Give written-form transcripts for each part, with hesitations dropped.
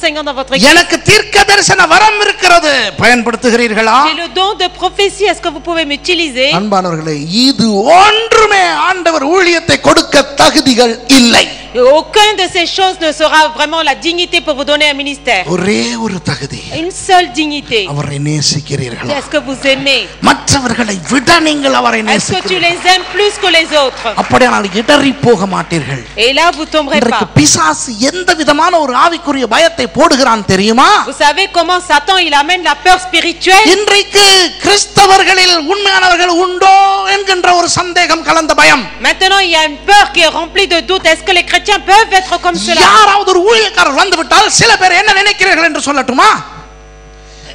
enseignant dans votre église. எனக்கு தீர்க்கதரிசன வரம் இருக்கிறது, பயன்படுத்துகிறீர்களா? J'ai le don de prophétie, est-ce que vous pouvez m'utiliser? அன்பானவர்களே, இது ஒன்றுமே ஆண்டவர் ஊழியத்தை கொடுக்க தகுதிகள் இல்லை. Aucun de ces choses ne sera vraiment la dignité pour vous donner un ministère. ஒரே ஒரு தகுதி, Une seule dignité. அவரை நேசிக்கிறீர்களா? Est-ce que vous aimez? மற்றவர்களை விட நீங்கள் அவரை Est-ce que tu நேசிக்கிறீர்கள்? les aimes plus que les autres? அப்படியானால் இடறி போக மாட்டீர்கள். Et là, vous tomberez இன்றைக்கு pas. பிசாசு எந்த விதமான ஒரு ஆவிக்குரிய பயத்தை போடுகிறான் தெரியுமா? Vous savez comment Satan il amène la peur spirituelle? இன்றைக்கு கிறிஸ்தவர்களில் உண்மையானவர்கள் உண்டோ என்கின்ற ஒரு சந்தேகம் கலந்த பயம். Maintenant, il y a une peur qui est remplie de doutes. Est-ce que les chrétiens peuvent être comme cela? யாராவது ஒரு ஊழியக்காரர் வந்துவிட்டால் சில பேர் என்ன நினைக்கிறீர்கள் என்று சொல்லட்டுமா?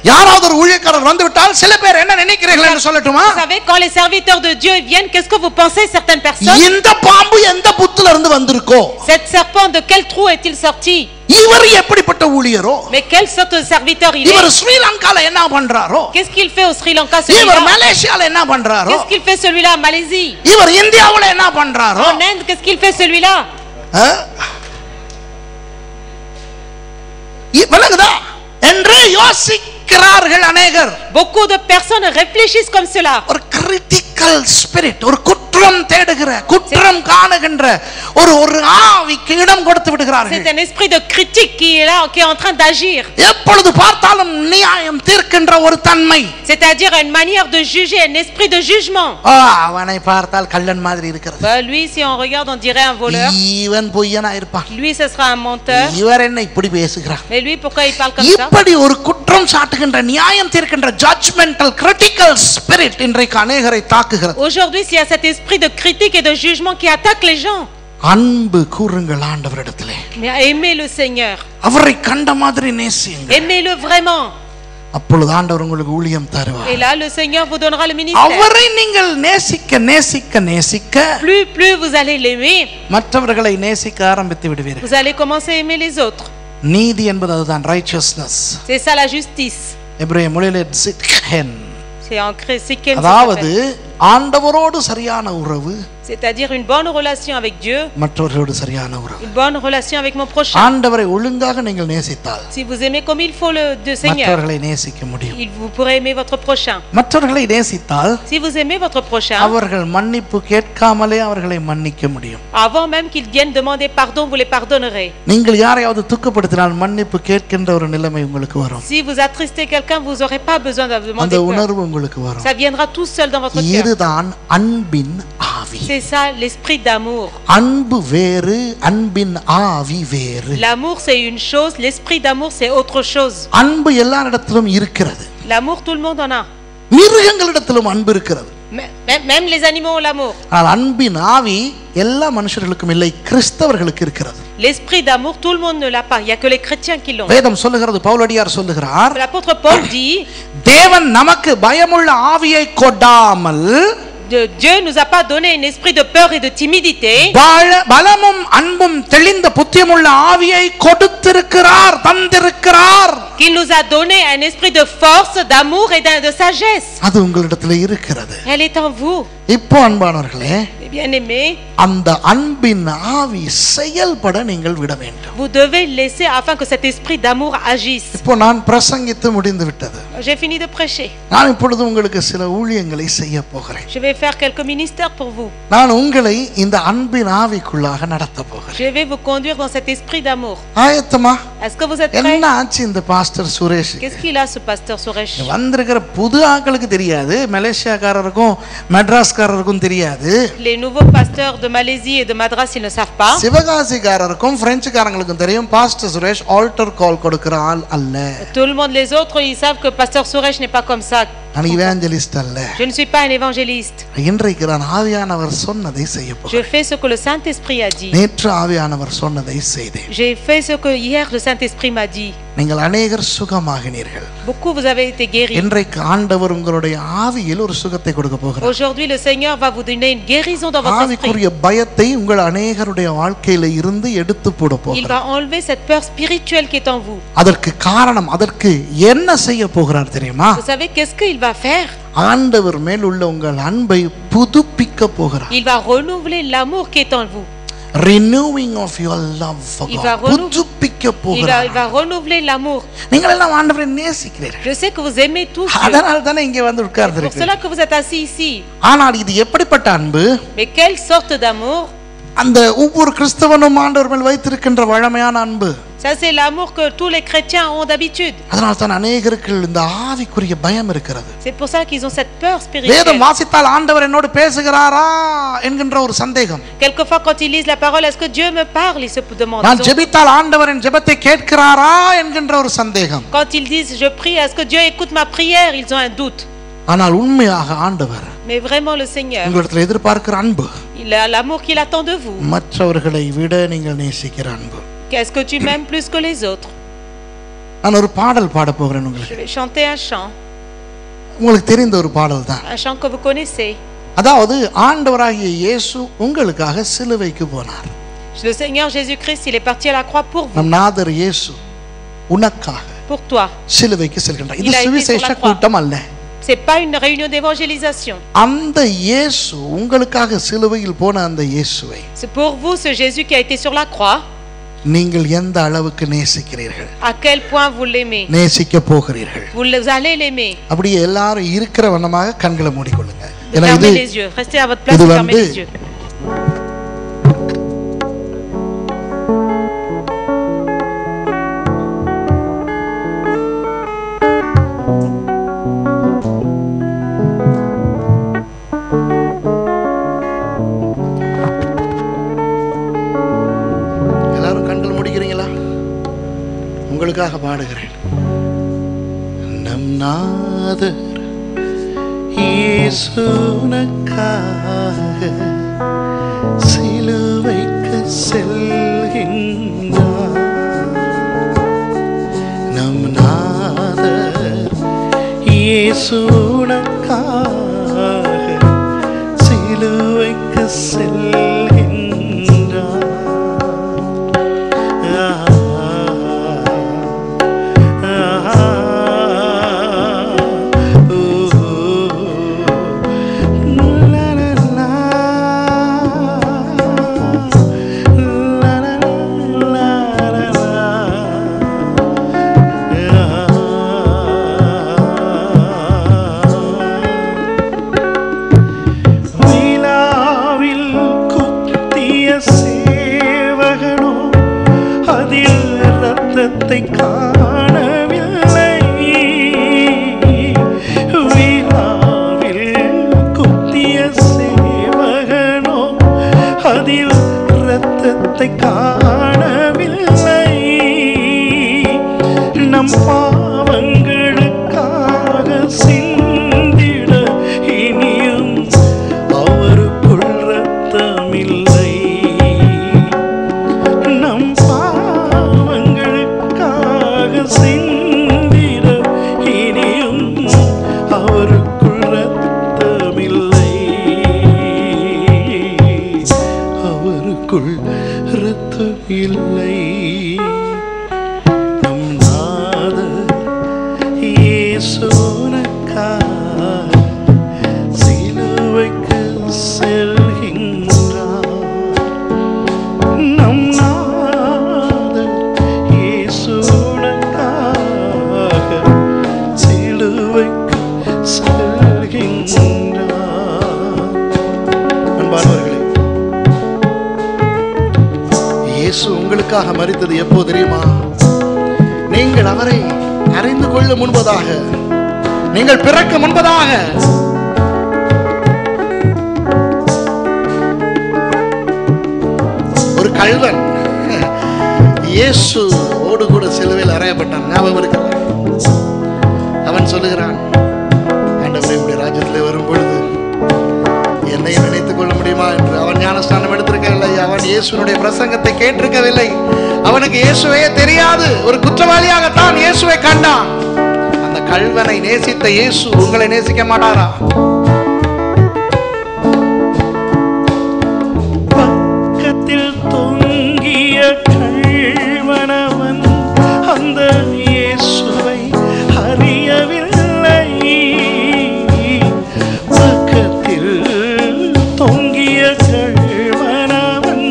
யாராவது ஒரு ஊழியக்காரர் வந்துவிட்டால் சில பேர் என்ன நினைக்கிறீர்கள் என்று சொல்லட்டுமா? Vous savez, quand les serviteurs de Dieu viennent, qu'est-ce que vous pensez certaines personnes? இந்த பாம்பு எந்த புத்துல இருந்து வந்திருக்கோ? Cette serpent, de quel trou est-il sorti? இவர் எப்படிப்பட்ட ஊழியரோ? Mais quel sorte de serviteur il இவர் est? ஸ்ரீலங்கால என்ன பண்றாரோ? Qu'est-ce qu'il fait au Sri Lanka இவர் celui-là? மலேசியால என்ன பண்றாரோ? Qu'est-ce qu'il fait celui-là en Malaisie? இவர் இந்தியாவுல என்ன பண்றாரோ? En Inde, qu'est-ce qu'il fait celui-là? விளங்குதா என்று யோசிக்கிறார்கள் அநேகர். Beaucoup de personnes réfléchissent comme cela. ஒரு கிரிட்டிக்கல் ஸ்பிரிட், ஒரு குற்றம் தேடுகிற, குற்றம் காணுகின்ற ஒரு ஆவிக்கு இடம் கொடுத்து விடுகிறார்கள். C'est un esprit de critique qui est là, qui est en train d'agir. எப்பொழுது பார்த்தாலும் நியாயம் தீர்க்கின்ற ஒரு தன்மை. C'est-à-dire une manière de juger, un esprit de jugement. அவனை பார்த்தால் கள்ளன் மாதிரி இருக்கிறது. Lui, si on regarde, on dirait un voleur. இவன் பொய்யனா இருப்பான். Lui, ce sera un menteur. இவர் என்ன இப்படி பேசுகிறார்? Mais lui, pourquoi il parle comme ça? இப்படி ஒரு குற்றம் சாட்டுகின்ற, நியாயம் தீர்க்கின்ற ஜட்ஜ்மெண்டல் கிரிட்டிக்கல் ஸ்பிரிட் இன்றைக்கு அநேகரை தாக்குகிறது. Aujourd'hui, s'il y a cet esprit de critique et de jugement qui attaque les gens. அன்பு கூறுங்கள் ஆண்டவரிடத்திலே. Mais aimez le Seigneur. அவரை கண்ட மாதிரி நேசியுங்கள். Aimez-le vraiment. அப்பொழுது ஆண்டவர் உங்களுக்கு ஊழியம் தருவார். Et là, le Seigneur vous donnera le ministère. அவரை நீங்கள் நேசிக்க நேசிக்க நேசிக்க, Plus vous allez l'aimer, மற்றவர்களை நேசிக்க ஆரம்பித்து விடுவீர்கள். vous allez commencer à aimer les autres. நீதி என்பது அதுதான், righteousness. C'est ça la justice. எபிரேய மொழியிலே சித்கென். C'est en grec. அதாவது ஆண்டவரோடு சரியான உறவு, c'est-à-dire une bonne relation avec Dieu, மற்றவர்களோடு சரியான உறவு. une bonne relation avec mon prochain. ஆண்டவரை ஒழுங்காக நீங்கள் நேசித்தால், Si vous aimez comme il faut le Seigneur, மற்றவர்களை நேசிக்க முடியும். vous pourrez aimer votre prochain. மற்றவர்களை நேசித்தால், Si vous aimez votre prochain, அவர்கள் மன்னிப்பு கேட்காமலே அவர்களை மன்னிக்க முடியும். avant même qu'ils viennent demander pardon, vous les pardonnerez. நீங்கள் யாரையாவது துக்கப்படுத்தினால் மன்னிப்பு கேட்கின்ற ஒரு நிலைமை உங்களுக்கு வரும். Si vous attristez quelqu'un, vous n'aurez pas besoin de demander அந்த pardon. உணர்வு உங்களுக்கு வரும். Ça viendra tout seul dans votre cœur. இதுதான் அன்பின் ஆவி. C'est ça l'esprit d'amour. அன்பு வேறு, அன்பின் ஆவி வேறு. L'amour c'est une chose, l'esprit d'amour c'est autre chose. அன்பு எல்லாரிடத்திலும் இருக்கிறது. L'amour tout le monde en a. மிருகங்களிடத்திலும் அன்பு இருக்கிறது. Même les animaux ont l'amour. ஆனால் அன்பின் ஆவி எல்லா மனுஷர்களுக்கும் இல்லை, கிறிஸ்தவர்களுக்கு இருக்கிறது. L'esprit d'amour tout le monde ne l'a pas, il y a que les chrétiens qui l'ont. வேதம் சொல்லுகிறது, பவுலடியார் சொல்லுகிறார், L'apôtre Paul dit, தேவன் நமக்கு பயமுள்ள ஆவியை கொடாமல் Dieu nous a pas donné un esprit de peur et de timidité. பலமும் அன்பும் தெளிந்த புத்தியமுள்ள ஆவியை கொடுத்திருக்கிறார், தந்திருக்கிறார். Qu'il nous a donné un esprit de force, d'amour et de sagesse. அது உங்களிடத்தில் இருக்கிறது. Elle est en vous. இப்போ அன்பானவர்களே, bien-aimés, அந்த அன்பின் ஆவி செயல்பட நீங்கள் விட வேண்டும். vous devez laisser afin que cet esprit d'amour agisse. இப்போ நான் பிரசங்கித்து முடிந்து விட்டது. J'ai fini de prêcher. நான் இப்பொழுது உங்களுக்கு சில ஊழியங்களை செய்ய போகிறேன். Je vais faire quelques ministères pour vous. நான் உங்களை இந்த அன்பின் ஆவிக்குள்ளாக நடத்த போகிறேன். Je vais vous conduire dans cet esprit d'amour. ஆயத்தமா? Est-ce que vous êtes prêts? என்ன ஆச்சு இந்த pastor Suresh? Qu'est-ce qu'il a ce pasteur Suresh? வந்திருக்கிற புது ஆட்களுக்கு தெரியாது, மலேசியாக்காரருக்கும் மெட்ராஸ்காரருக்கும் தெரியாது, Les nouveaux pasteurs de Malaisie et de Madras ils ne savent pas. சிவகாசிக்காரருக்கும் பிரெஞ்சுக்காரங்களுக்கும் தெரியும், பாஸ்டர் சுரேஷ் ஆல்டர் கால் கொடுக்கிற ஆள் அல்ல. Tout le monde, les autres, ils savent que pasteur Suresh n'est pas comme ça. நான் இவாஞ்சலிஸ்ட் அல்ல. Je ne suis pas un évangéliste. இன்றைக்கு நான் ஆவியானவர் சொன்னதை செய்ய Je போகிறேன். fais ce que le Saint-Esprit a dit. நேற்று ஆவியானவர் சொன்னதை செய்தேன். J'ai fait ce que hier le Saint-Esprit m'a dit. நீங்கள் அநேகர் சுகமாகினீர்கள். Beaucoup vous avez été guéris. இன்றைக்கு ஆண்டவர் உங்களுடைய ஆவியில் ஒரு சுகத்தை கொடுக்க போகிறார். Aujourd'hui le Seigneur va vous donner une guérison dans votre esprit. ஆவிக்குரிய பயத்தை உங்கள் அநேகருடைய வாழ்க்கையில இருந்து எடுத்து போட Il போகிறார். va enlever cette peur spirituelle qui est en vous. அதற்கு காரணம், அதற்கு என்ன செய்ய போகிறார் தெரியுமா? Vous savez qu'est-ce qu'il va faire? ஆண்டவர் மேல் உள்ள உங்கள் அன்பை புதுப்பிக்க போகிறார். Il va renouveler l'amour qui est en vous. renewing of your love for Il God. va புதுப்பிக்க il போகிறார். va renouveler l'amour. நீங்கள் எல்லாம் ஆண்டவரை நேசிக்கிறீர்கள். Je sais que vous aimez tous Dieu. அதனால தானே இங்கே வந்து C'est pour உட்கார்ந்திருக்கிறீர்கள். cela que vous êtes assis ici. ஆனால் இது எப்படிப்பட்ட அன்பு? Mais quelle sorte d'amour? அந்த ஒவ்வொரு கிறிஸ்தவனும் ஆண்டவர் மேல் வைத்திருக்கின்ற வழமையான அன்பு. Ça c'est l'amour que tous les chrétiens ont d'habitude. அதனால தான் அநேகருக்கு இந்த ஆவிக்குரிய பயம் இருக்கிறது. C'est pour ça qu'ils ont cette peur spirituelle. வேதம் வாசித்தால் ஆண்டவர் என்னோடு பேசுகிறாரா என்கின்ற ஒரு சந்தேகம். Quelquefois quand ils lisent la parole, est-ce que Dieu me parle? Ils se demandent. நான் ஜெபித்தால் ஆண்டவர் என் ஜெபத்தை கேட்கிறாரா என்கின்ற ஒரு சந்தேகம். Quand ils disent je prie, est-ce que Dieu écoute ma prière? Ils ont un doute. ஆனால் உண்மையாக ஆண்டவர் Mais vraiment le Seigneur, உங்களிடத்தில் எதிர்பார்க்கிற அன்பு, il a l'amour qu'il attend de vous. மற்றவர்களை விட நீங்கள் நேசிக்கிற அன்பு. Qu'est-ce que tu m'aimes plus que les autres? நான் ஒரு பாடல் பாட போகிறேன் Je உங்களுக்கு. vais chanter un chant, உங்களுக்கு தெரிந்த ஒரு பாடல் தான். un chant que vous connaissez. அதாவது ஆண்டவராகிய இயேசு உங்களுக்காக சிலுவைக்கு போனார். Le Seigneur Jésus-Christ, il est parti à la croix pour vous, நம் நாதர் இயேசு உனக்காக pour toi. சிலுவைக்கு செல்கின்றார். இது Il a été சுவிசேஷ sur la croix. கூட்டம் அல்ல. C'est pas une réunion d'évangélisation. அந்த இயேசு உங்களுக்காக சிலுவையில் போன அந்த இயேசுவை C'est pour vous ce Jésus qui a été sur la croix. நீங்கள் எந்த அளவுக்கு நேசிக்கிறீர்கள், À quel point vous l'aimez. நேசிக்க போகிறீர்கள். Vous allez l'aimer. அப்படியே எல்லாரும் இருக்கிற வண்ணமாக கண்களை மூடிக்கொள்ளுங்க. ஏன்னா Fermez இது les yeux. Restez à votre place இது et fermez வந்து les yeux. எல்லாரும் கண்கள் மூடிக்கிறீங்களா? உங்களுக்காக பாடுகிறேன். நம் நாதர் இயேசு உனக்காக சிலுவைக்கு செல்கின்றார். நம் நாதர் இயேசு உனக்காக சிலுவைக்கு செல்கின்றார். ரத்தத்தை காணவில்லை, விழாவில் குத்திய சேவகனோ அதில் ரத்தத்தை காணவில்லை. நம் பாவங்களுக்காக சிந்திட இனியும் அவருக்குள் ரத்தமில்லை. நம் சிந்திட இனியும் அவருக்குள் ரத்தமில்லை. அவருக்குள் ரத்தமில்லை. நம் நாதர் இயேசு உனக்காக சிலுவைக்கு செல்கின்றார். நம் நாதர் இயேசு சிலுவைக்கு செல்கின்றார். அன்பானவர்களே, இயேசு உங்களுக்காக மரித்தது எப்போ தெரியுமா? நீங்கள் அவரை அறிந்து கொள்ள முன்பதாக, நீங்கள் பிறக்க முன்பதாக. ஒரு கள்வன் இயேசு ஓடு கூட சிலுவையில் அறையப்பட்டான், ஞாபகம் இருக்கிறது. அவன் சொல்லுகிறான், ஆண்டவரே உம்முடைய ராஜ்யத்திலே வரும் பொழுது என்னை நினைத்துக் கொள்ள முடியுமா என்று. அவன் ஞானஸ்நானம் எடுத்திருக்கவில்லை, அவன் இயேசுனுடைய பிரசங்கத்தை கேட்டிருக்கவில்லை, அவனுக்கு இயேசுவே தெரியாது. ஒரு குற்றவாளியாகத்தான் இயேசுவை கண்டான். அந்த கள்வனை நேசித்த இயேசு உங்களை நேசிக்க மாட்டாரா? பக்கத்தில் தொங்கிய கள்வனவன் அந்த இயேசுவை அறியவில்லை. பக்கத்தில் தொங்கிய கள்வனவன்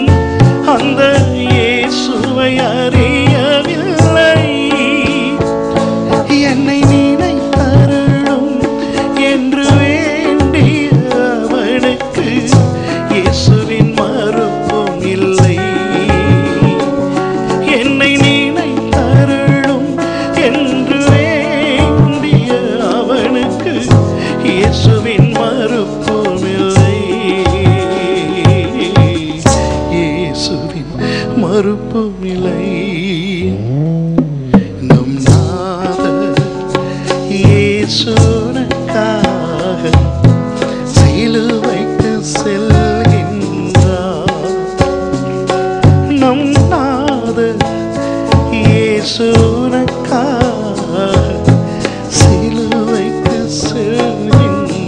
இயேசுவுக்காக சிலுவைக்கு செல்கின்றார். நம் நாதர் இயேசுவுக்காக சிலுவைக்கு செல்கின்றார்.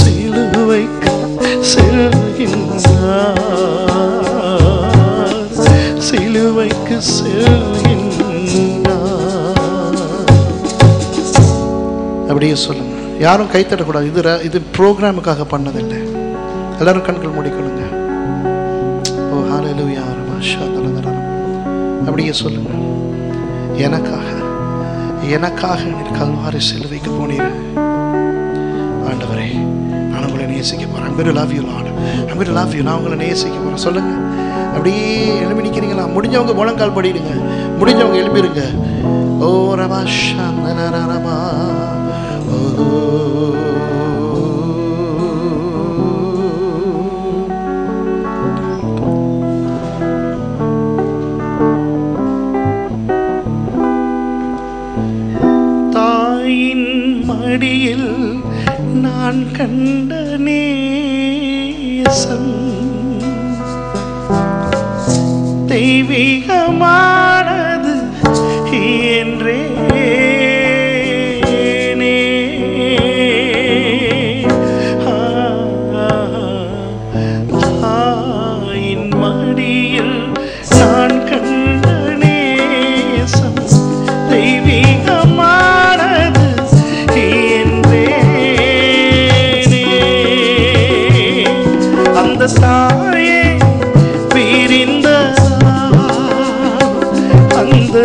சிலுவைக்கு செல்கின்றார். சிலுவைக்கு செல்கின்றார். அப்படியே சொல்லுங்க. யாரும் கைத்தட்டக்கூடாது. இது ப்ரோக்ராமுக்காக பண்ணதில்லை. எல்லாரும் கண்கள் மூடிக்கொள்ளுங்க. ஓ ஹல்லேலூயா. அப்படியே சொல்லுங்க. எனக்காக நீர் கல்வாரி சிலுவைக்கு போனீர் ஆண்டவரே. நான் உங்களை நேசிக்க போறேன். I'm going to love you Lord. I'm going to love you. நான் உங்களை நேசிக்க போறேன். சொல்லுங்க. அப்படியே எழுப்பி நிக்கிறீங்களா? முடிஞ்சவங்க முழங்கால் படிடுங்க. முடிஞ்சவங்க எழுப்பிடுங்க. ஓ ரபா ஷந்தனரபா. தாயின் மடியில் நான் கண்ட நேசம் தெய்வீகமானது என்றே தாயின் மடியில் நான் கண்ட நேசம் தெய்வீகமானது என்றே அந்த தாயே பிரிந்த அந்த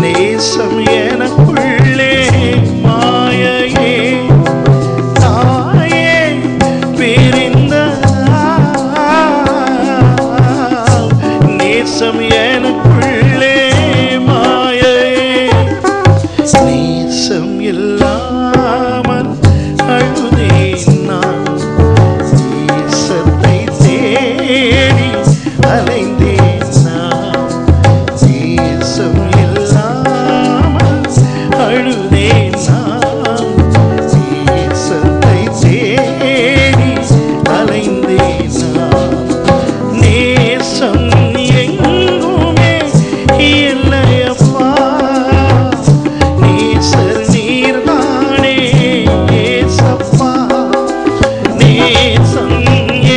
நேசம் எனக்குள்ளே மாயையே. தாயே பிரிந்த நேசம் எனக்குள்ளே மாயையே. நேசம் இல்லாமல் அழுதேன் நான். நேசத்தை தேடி அலைந்தேன் நான். நேசம் இல்லாமல் அழுதேன் நான். நேசத்தை தேடி அலைந்தேன் நான். நேசம் எங்குமே இல்லையப்பா. நேசர் நீர்தானே ஏசப்பா. நேசம்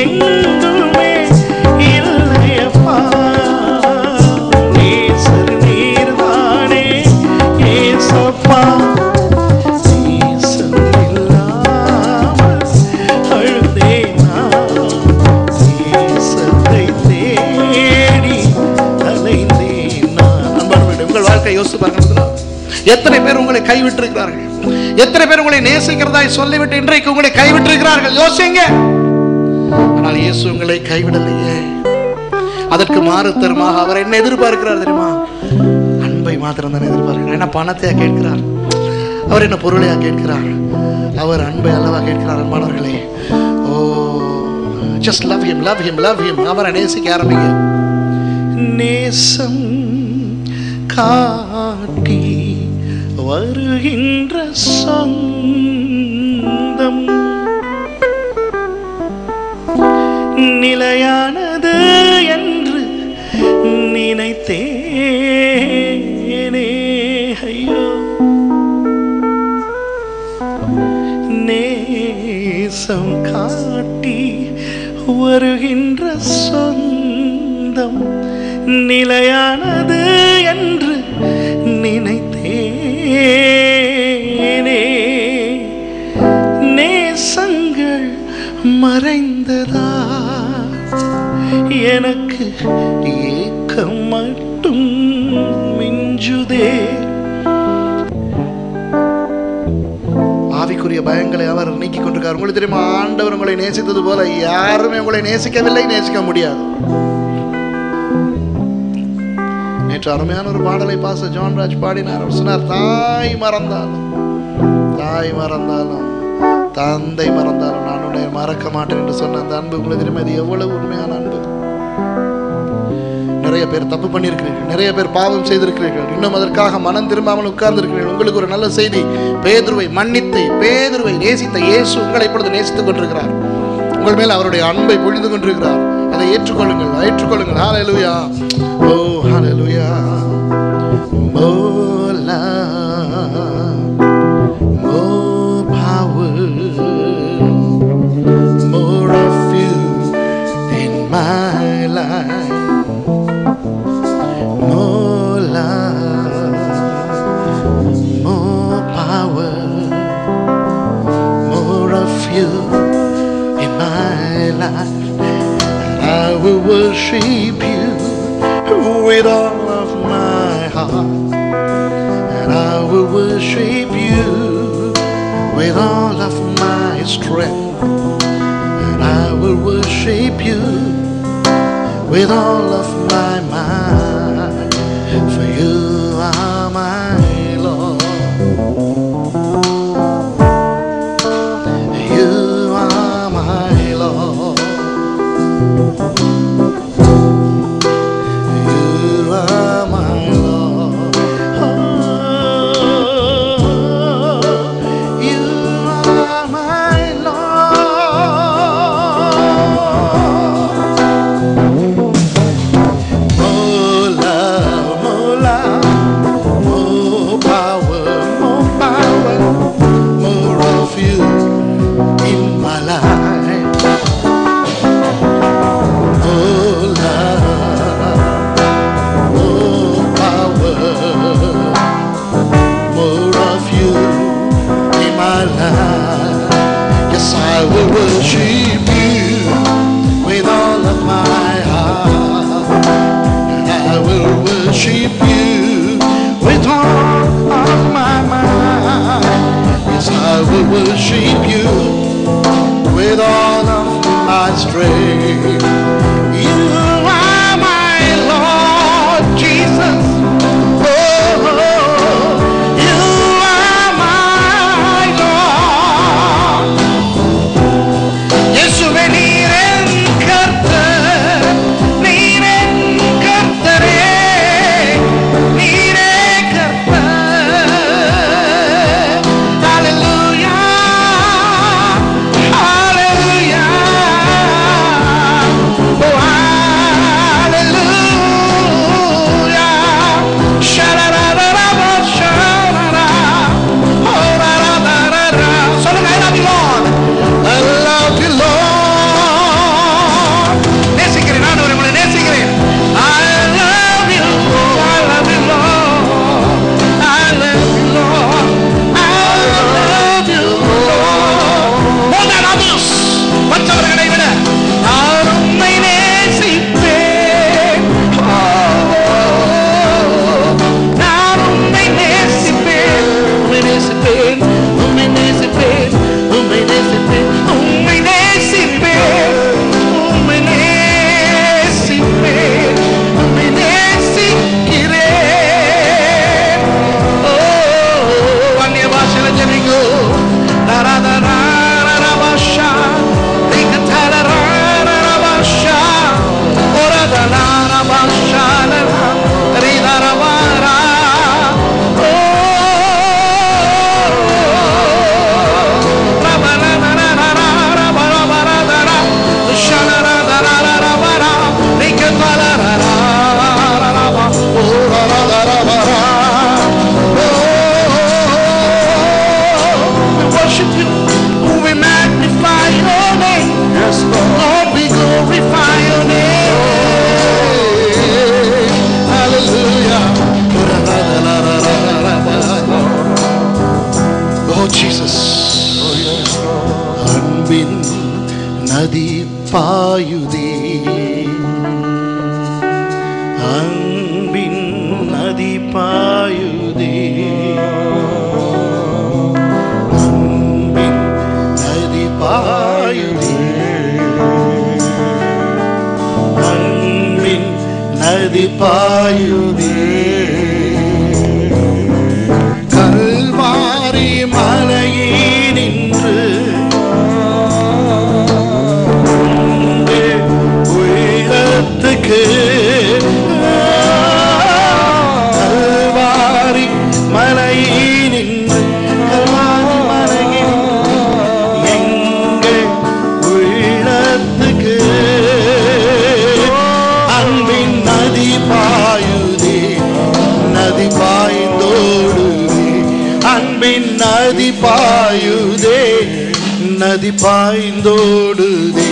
எங்குமே இல்லையப்பா. நேசர் நீர்தானே ஏசப்பா. நேசம் இல்லாமல் அழுதேன் நான். நேசத்தை தேடி அலைந்தேன் நான். அன்பானவர்களே, உங்கள் வாழ்க்கை யோசித்து பாருங்க. எத்தனை பேர் உங்களை கைவிட்டிருக்கிறார்கள்? எத்தனை பேர் உங்களை நேசிக்கிறதாய் சொல்லிவிட்டு இன்றைக்கு உங்களை கைவிட்டிருக்கிறார்கள்? யோசிங்க. ஆனால் இயேசு உங்களை கைவிடலையே. அதற்கு மாறு தருமாக அவர் என்ன எதிர்பார்க்கிறார் தெரியுமா? அன்பை மாத்திரம் தான் எதிர்பார்க்கிறார். என்ன பணத்தையா கேட்கிறார்? அவர் என்ன பொருளையா கேட்கிறார்? அவர் அன்பை அல்லவா கேட்கிறார். அன்பானவர்களே, ஓ just love him, love him, love him. அவரை நேசிக்க ஆரம்பிங்க. நேசம் காட்டி வருகின்ற சொந்தம் நிலையானது என்று நினைத்தேனே. ஐயோ, நேசம் காட்டி வருகின்ற சொந்தம் நிலையானது என்று நினைத்தேனே. நேசங்கள் மறைந்ததா எனக்கு ஏக்கம் மட்டும் மிஞ்சுதே. ஆவிக்குரிய பயங்களை அவர் நீக்கி கொண்டிருக்கார். உங்களுக்கு தெரியுமா, ஆண்டவர் உங்களை நேசித்தது போல யாருமே உங்களை நேசிக்கவில்லை, நேசிக்க முடியாது. நேற்று அருமையான ஒரு பாடலை பாஸ்டர் ஜான்ராஜ் பாடினார். அவர் சொன்னார், தாய் மறந்தாலும் தந்தை மறந்தாலும் நான் உன்னை மறக்க மாட்டேன் என்று சொன்ன அந்த அன்பு உங்களுக்கு தெரியுமா? இது எவ்வளவு உண்மையான அன்பு. நிறைய பேர் தப்பு பண்ணியிருக்கிறீர்கள், நிறைய பேர் பாவம் செய்திருக்கிறீர்கள், இன்னும் அதற்காக மனம் திரும்பாமல் உட்கார்ந்திருக்கிறீர்கள். உங்களுக்கு ஒரு நல்ல செய்தி, பேதுருவை மன்னித்து பேதுருவை நேசித்த இயேசு உங்களை இப்பொழுது நேசித்துக் கொண்டிருக்கிறார். உங்கள் மேல் அவருடைய அன்பை பொழிந்து கொண்டிருக்கிறார். அதை ஏற்றுக்கொள்ளுங்கள், ஏற்றுக்கொள்ளுங்கள். ஹல்லேலூயா, ஓ ஹல்லேலூயா. More love, more power, more of you in my life. More love, more power, more of you in my life. I will worship you with all of my heart, and I will worship you with all of my strength, and I will worship you with all of my mind, for you are my Lord. You are my Lord. You are my Lord. Oh, you are my Lord. More love, more love, more power, more of you in my life. More love, more power, more of you in my life. Yes, I will worship you with all of my heart, and I will worship you with all of my mind. Yes, I will worship you with all of my strength. You are my Lord Jesus. Oh, you are my Lord. இயேசுவே நீர் என் கர்த்தர், நீர் என் கர்த்தரே, நீரே கர்த்தர். Hallelujah, hallelujah, oh hallelujah. Sha-la-la-la-la, sha-la-la, oh la-la-la-la-la. சொல்லுங்க, I love you Lord. I love you Lord. நேசிக்கிறேன், நான் உங்களை நேசிக்கிறேன். I love you, I love you Lord. I love you Lord. I love you Lord. More than others. மற்றவர்களை விட நான் உம்மை நேசிப்பேன். நான் உம்மை நேசிப்பேன், உம்மை நேசிப்பேன், உம்மை நேசிப்பேன், உம்மை நேசிப்பேன், உம்மை நேசிப்பேன், உம்மை நேசிப்பேன், உம்மை நேசிக்கிறேன். ஓ அந்நிய பாஷையில ஜெபிங்கோ. லரதரரரபஷா, ரிகதரரரபஷா, ஒரதரரபஷா, ரிதரவரா. ஓ ரபரரரரபரபரதரா, ஷலரதரரரபரா, ரிகதரரரரபா, ஓரரரரபரா. We worship you, we magnify your name. Yes, Lord, we glorify your name. Hallelujah. Oh Jesus. அன்பின் நதி பாயுதே, அன்பின் நதி பாயுதே, அன்பின் நதி பாயுதே, அன்பின் நதி பாயுதே. கல்வாரி மலையினின்று உயரத்துக்கு நதி பாயுதே, நதி பாய்ந்தோடுதே.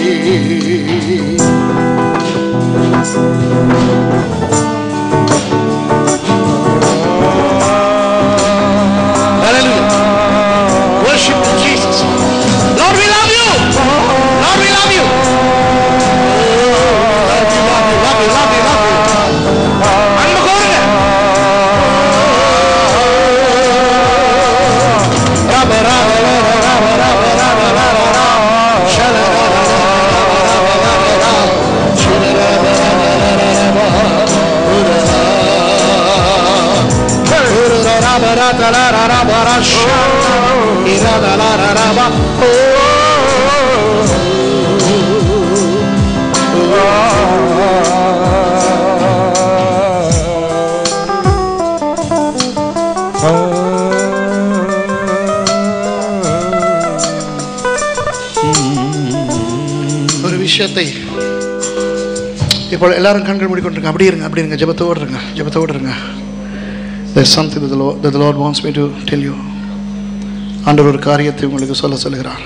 Worship Jesus. Lord, we love you. Lord, we love you. Love you. அன்பு கோருங்க. ஒரு விஷயத்தை இப்போ எல்லாரும் கண்கள் மூடிக்கொண்டிருங்க. அப்படி இருங்க, ஜெபத்தோடு இருங்க. There's something that the Lord wants me to tell you. ஆண்டவர் ஒரு காரியத்தை உங்களுக்கு சொல்லுகிறார்.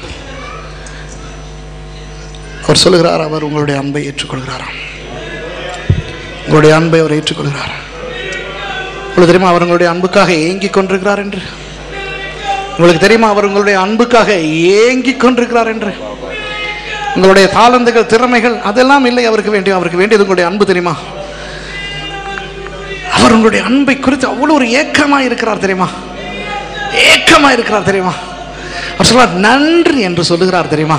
அவர் சொல்லுகிறார், அவர் உங்களுடைய அன்பை ஏற்றுக்கொள்கிறாராம். உங்களுடைய அன்பை அவர் ஏற்றுக்கொள்கிறார். உங்களுக்கு தெரியுமா அவர் உங்களுடைய அன்புக்காக ஏங்கிக் கொண்டிருக்கிறார் என்று? உங்களுக்கு தெரியுமா அவர் உங்களுடைய அன்புக்காக ஏங்கிக் கொண்டிருக்கிறார் என்று? உங்களுடைய தாளந்துகள், திறமைகள் அதெல்லாம் இல்லை அவருக்கு வேண்டியது உங்களுடைய அன்பு. தெரியுமா அவர் உங்களுடைய அன்பை குறித்து அவ்வளவு ஒரு ஏக்கமாக இருக்கிறார் தெரியுமா? அவர் சொல்றார் நன்றி என்று சொல்லுகிறார் தெரியுமா?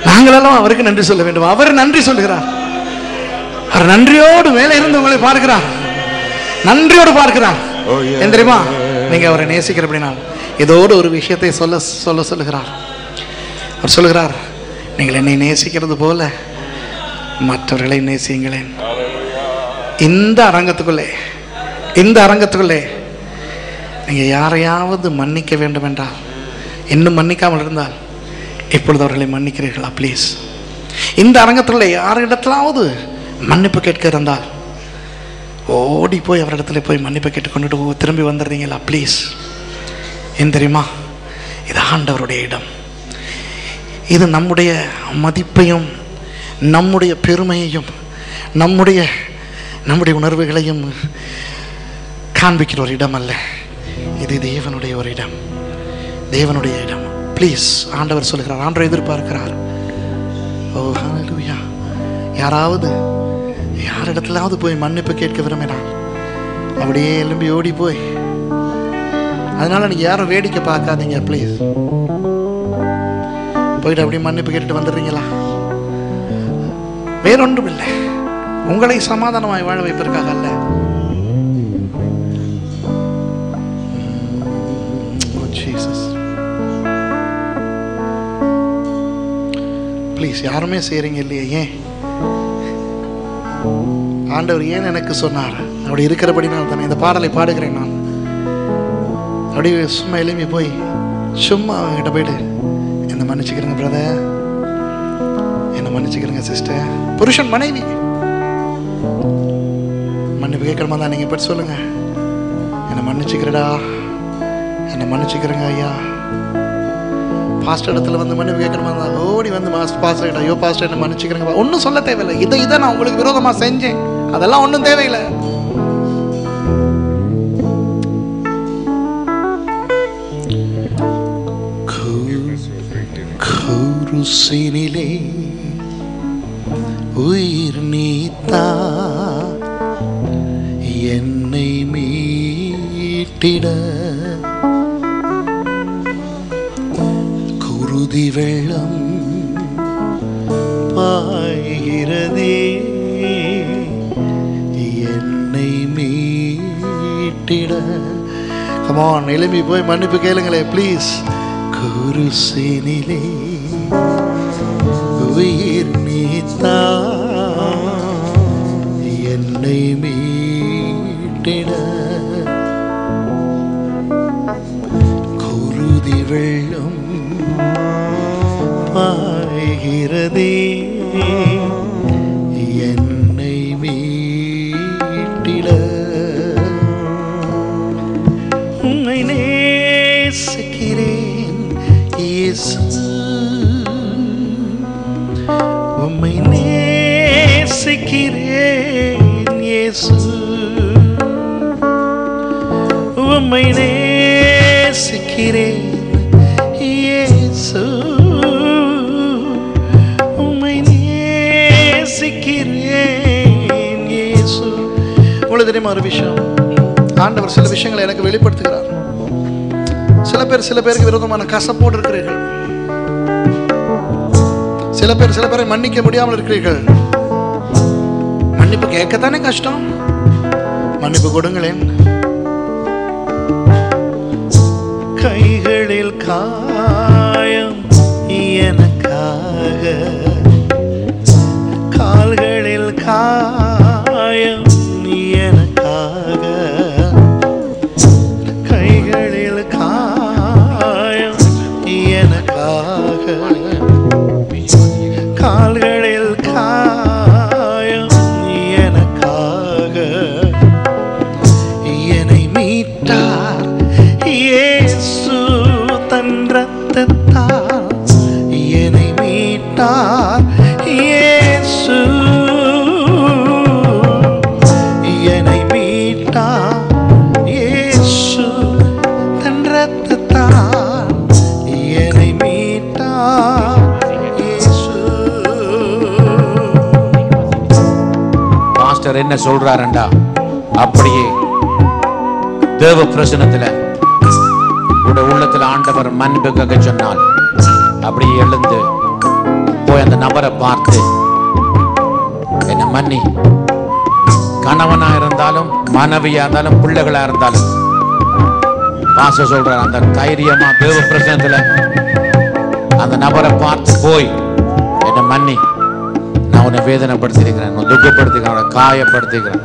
நாங்களெல்லாம் அவருக்கு நன்றி சொல்ல வேண்டும். அவர் நன்றி சொல்லுகிறார். அவர் நன்றியோடு மேலே இருந்து உங்களை பார்க்கிறார், நன்றியோடு பார்க்கிறார். ஏன் தெரியுமா? நீங்க அவரை நேசிக்கிறபடினா ஏதோடு ஒரு விஷயத்தை சொல்லுகிறார். அவர் சொல்லுகிறார், நீங்கள் என்னை நேசிக்கிறது போல மற்றவர்களை நேசியுங்களேன். இந்த அரங்கத்துக்குள்ளே நீங்க யாரையாவது மன்னிக்க வேண்டும் என்றால், இன்னும் மன்னிக்காமல் இருந்தால் இப்பொழுது அவர்களை மன்னிக்கிறீர்களா? ப்ளீஸ். இந்த அரங்கத்தில் யாரிடத்திலாவது மன்னிப்பு கேட்க இருந்தால் ஓடி போய் அவரிடத்துல போய் மன்னிப்பு கேட்டுக்கொண்டு திரும்பி வந்துடுறீங்களா? ப்ளீஸ். ஏன் தெரியுமா? இது ஆண்டவருடைய இடம். இது நம்முடைய மதிப்பையும் நம்முடைய பெருமையையும் நம்முடைய உணர்வுகளையும் காண்பிக்கிற ஒரு இடம் அல்ல. இது தேவனுடைய ஒரு இடம், தேவனுடைய இடம். ப்ளீஸ். ஆண்டவர் சொல்லுகிறார், ஆண்டவர் எதிர்பார்க்கிறார். ஓ ஹல்லேலூயா. யாரிடத்திலாவது போய் மன்னிப்பு கேட்க விரும்பினான் அப்படியே எழும்பி ஓடி போய், அதனால நீங்க யாரும் வேடிக்கை பார்க்காதீங்க. ப்ளீஸ் போயிட்டு அப்படியே மன்னிப்பு கேட்டுட்டு வந்துடுறீங்களா? வேறொன்றும் இல்லை, உங்களை சமாதானமாய் வாழ வைப்பதற்காக அல்ல. ப்ளீஸ். யாருமே செய்றீங்க இல்லையே? ஏன் ஆண்டவர் ஏன் எனக்கு சொன்னார்? அப்படி இருக்கிறபடினால் தானே இந்த பாடலை பாடுகிறேன் நான். அப்படியே சும்மா எழுப்பி போய் சும்மா அவங்ககிட்ட போயிட்டு என்னை மன்னிச்சுக்கிறேங்க பிரதர், என்னை மன்னிச்சுக்கிறேங்க சிஸ்டர். புருஷன் மனைவி மன்னிப்பு கேட்கணுமா தான் நீங்க போய் சொல்லுங்க, என்னை மன்னிச்சுக்கிறடா, என்னை மன்னிச்சுக்கிறேங்க ஐயா. பாஸ்டர் இடத்துல வந்து மன்னிப்பு கேட்கணுமா தான் ஓடி வந்து பாஸ்டர் கிட்ட, ஐயோ பாஸ்டர் என்னை மன்னிச்சுக்கிறேங்க. ஒன்றும் சொல்ல தேவையில்லை. இதை நான் உங்களுக்கு விரோதமா செஞ்சேன், அதெல்லாம் ஒன்றும் தேவையில்லை. குருசினிலே உயிர் நீத்தா என்னை மீட்டிட, குருதி வெள்ளம் பாய்கிறதே என்னை மீட்டிட. Come on, எழும்பி போய் மன்னிப்பு கேளுங்களே ப்ளீஸ். குருசினிலே உயிர் நீத்தா என்னை மீட்டிட, குருதி வெள்ளம் பாய்கிறதே என்னை மீட்டிட. உம்மை நேசிக்கிறேன் உம்மை நேசிக்கிறேன் இயேசு, உம்மை நேசிக்கிறேன் இயேசு. உங்களுக்கு தெரியுமா ஒரு விஷயம், ஆண்டவர் சில விஷயங்களை எனக்கு வெளிப்படுத்துகிறார். சில பேருக்கு விரோதமான கசப்போடு இருக்கிறீர்கள். சில பேரை மன்னிக்க முடியாமல் இருக்கிறீர்கள். மன்னிப்பு கேட்கத்தானே கஷ்டம், மன்னிப்பு கொடுங்களேன். கைகளில் காயம் எனக்காக, கால்களில் காயம் எனக்காக, கைகளில் காயம் எனக்காக, கால்களில் காயம் எனக்காக என்னை மீட்டார் இயேசு தன் இரத்தத்தால். என்னை மீட்டார் இயேசு, என்னை மீட்டார் இயேசு தன் இரத்தத்தால். என்னை மீட்டார் இயேசு. பாஸ்டர் என்ன சொல்றாருண்டா, அப்படியே தேவ பிரசனத்துல உடைய உள்ளத்துல ஆண்டவர் மன்னிப்புக்காக சொன்னால் அப்படியே எழுந்து போய் அந்த நபரை பார்த்து, என்ன மன்னி, கணவனா இருந்தாலும் மனைவியா இருந்தாலும் பிள்ளைகளா இருந்தாலும், பாஸ்டர் சொல்றார், அந்த தைரியமா தேவ பிரசனத்துல அந்த நபரை பார்த்து போய், என்ன மன்னி, நான் உன்னை வேதனைப்படுத்திருக்கிறேன், உன்னை துக்கப்படுத்திக்கிறேன், காயப்படுத்திக்கிறேன்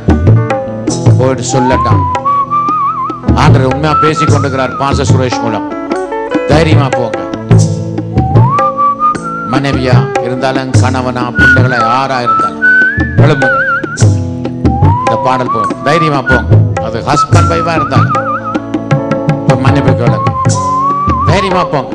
போயிட்டு சொல்லட்டான். ஆண்டவர் உண்மையா பேசிக் கொண்டிருக்கிறார் பாஸ்டர் சுரேஷ் மூலம். தைரியமா போங்க. மனைவியா இருந்தாலும் கணவனா பிள்ளைகளா யாரா இருந்தாலும் எழும்புங்க. இந்த பாடல் போங்க, தைரியமா போங்க. அது ஹஸ்பண்ட் வைஃபா இருந்தாலும் இப்ப மன்னிப்பு கேளுங்க, தைரியமா போங்க.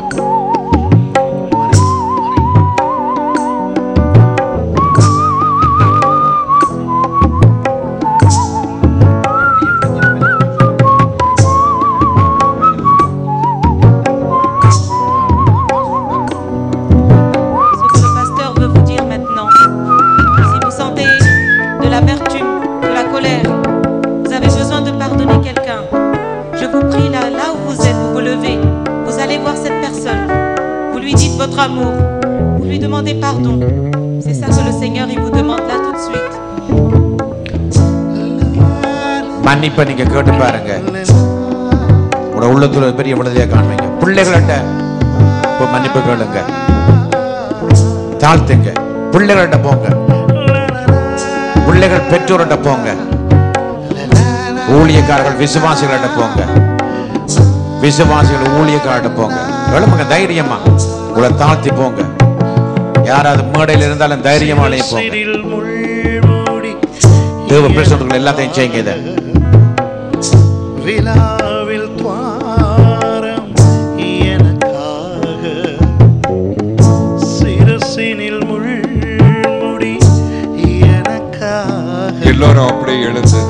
Votre amour, vous lui demandez pardon. C'est ça que le Seigneur il vous demande là tout de suite. மன்னிப்பை நீங்க கேட்டு பாருங்க, உங்க உள்ளத்துல பெரிய விடுதலையை காண்பீங்க. பிள்ளைகள்கிட்ட இப்ப மன்னிப்பு கேளுங்க, தாழ்த்துங்க. பிள்ளைகள்கிட்ட போங்க, பிள்ளைகள் பெற்றோர்கிட்ட போங்க, ஊழியக்காரர்கள் விசுவாசிகள்கிட்ட போங்க, விசுவாசிகள் ஊழியக்காரர்கிட்ட போங்க. எழுப்புங்க தைரியமா, உங்களை தாழ்த்தி போங்க. யாராவது மேடையில் இருந்தாலும் தைரியமாலே போங்க. தேவ பிரசனங்கள் எல்லாத்தையும் செய்யுங்க. இதை விழாவில் துவாரம் எனக்காக, சிரசினில் முள்முடி எனக்காக. எல்லோரும் அப்படியே எழுந்து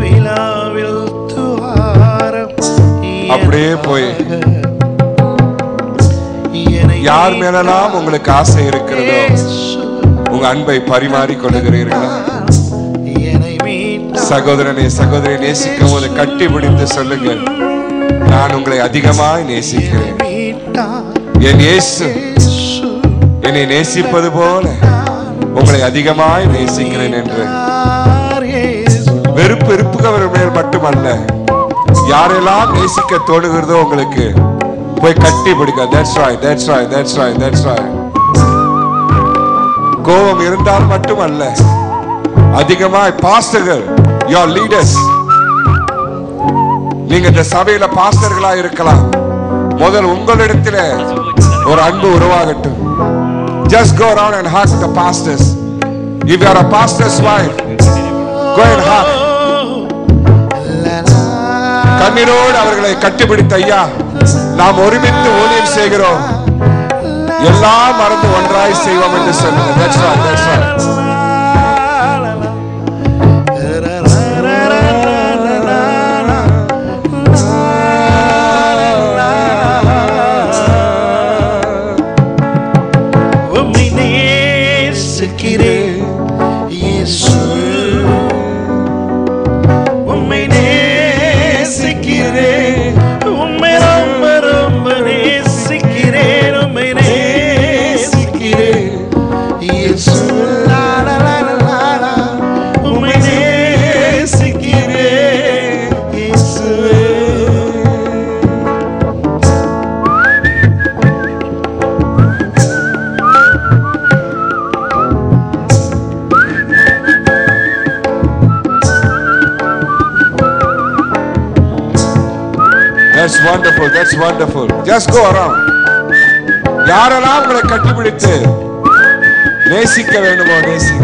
விழாவில் துவாரம் அப்படியே போய், யார் மேலாம் உங்களுக்கு ஆசை இருக்கிறதோ உங்க அன்பை பரிமாறி கொள்ளுகிறீர்களா? சகோதரனை சகோதரி நேசிக்கும் போது கட்டி பிடித்து சொல்லுங்கள், நான் உங்களை அதிகமாய் நேசிக்கிறேன். என் இயேசு என்னை நேசிப்பது போல உங்களை அதிகமாய் நேசிக்கிறேன் என்று. வெறுப்புகள் மேல் மட்டுமல்ல, யாரெல்லாம் நேசிக்க தோணுகிறதோ உங்களுக்கு போய் கட்டி பிடிக்க. That's right, that's right, that's right, that's right. கோபம் இருந்தால் மட்டுமல்ல, அதிகமாய் பாஸ்டர்கள், your leaders, நீங்க இந்த சபையில பாஸ்டர்களா இருக்கலாம். முதல் உங்களிடத்துல ஒரு அன்பு உருவாகட்டும். Just go around and hug the pastors. If you are a pastor's wife, go and hug. கண்ணீரோடு அவர்களை கட்டிப்பிடித்த, ஐயா நாம் ஒருமித்து ஊழியம் செய்கிறோம், எல்லாம் மறந்து ஒன்றாய் செய்வோம் என்று சொல்லுங்க. That's right, that's right. That's wonderful. That's wonderful. Just go around. யாரெல்லாம் உங்களை கட்டிப்பிடித்து நேசிக்க வேண்டுமோ நேசி.